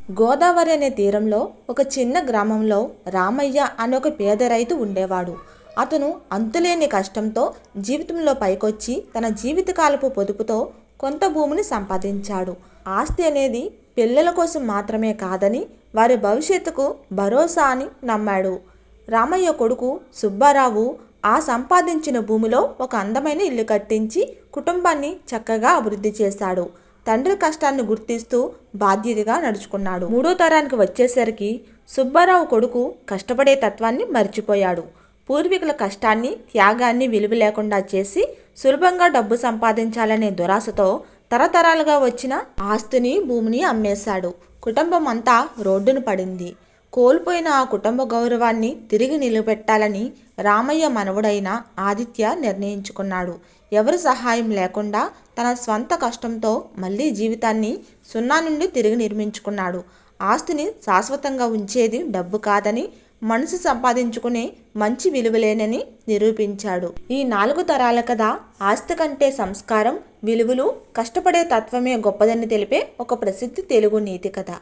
గోదావరి అనే తీరంలో ఒక చిన్న గ్రామంలో రామయ్య అనే ఒక పేద రైతు ఉండేవాడు. అతను అంతులేని కష్టంతో జీవితంలో పైకొచ్చి తన జీవితకాలపు పొదుపుతో కొంత భూమిని సంపాదించాడు. ఆస్తి అనేది పిల్లల కోసం మాత్రమే కాదని, వారి భవిష్యత్తుకు భరోసా అని నమ్మాడు. రామయ్య కొడుకు సుబ్బారావు ఆ సంపాదించిన భూమిలో ఒక అందమైన ఇల్లు కట్టించి కుటుంబాన్ని చక్కగా అభివృద్ధి చేశాడు. తండ్రి కష్టాన్ని గుర్తిస్తూ బాధ్యతగా నడుచుకున్నాడు. మూడో తరానికి వచ్చేసరికి సుబ్బారావు కొడుకు కష్టపడే తత్వాన్ని మర్చిపోయాడు. పూర్వీకుల కష్టాన్ని, త్యాగాన్ని విలువ లేకుండా చేసి సులభంగా డబ్బు సంపాదించాలనే దురాశతో తరతరాలుగా వచ్చిన ఆస్తిని, భూమిని అమ్మేశాడు. కుటుంబం అంతా రోడ్డున పడింది. కోల్పోయిన ఆ కుటుంబ గౌరవాన్ని తిరిగి నిలబెట్టాలని రామయ్య మనవడైన ఆదిత్య నిర్ణయించుకున్నాడు. ఎవరి సహాయం లేకుండా తన స్వంత కష్టంతో మళ్ళీ జీవితాన్ని సున్నా నుండి తిరిగి నిర్మించుకున్నాడు. ఆస్తిని శాశ్వతంగా ఉంచేది డబ్బు కాదని, మనసు సంపాదించుకునే మంచి విలువలేనని నిరూపించాడు. ఈ 4 తరాల కథ ఆస్తి కంటే సంస్కారం, విలువలు, కష్టపడే తత్వమే గొప్పదని తెలిపే ఒక ప్రసిద్ధ తెలుగు నీతి కథ.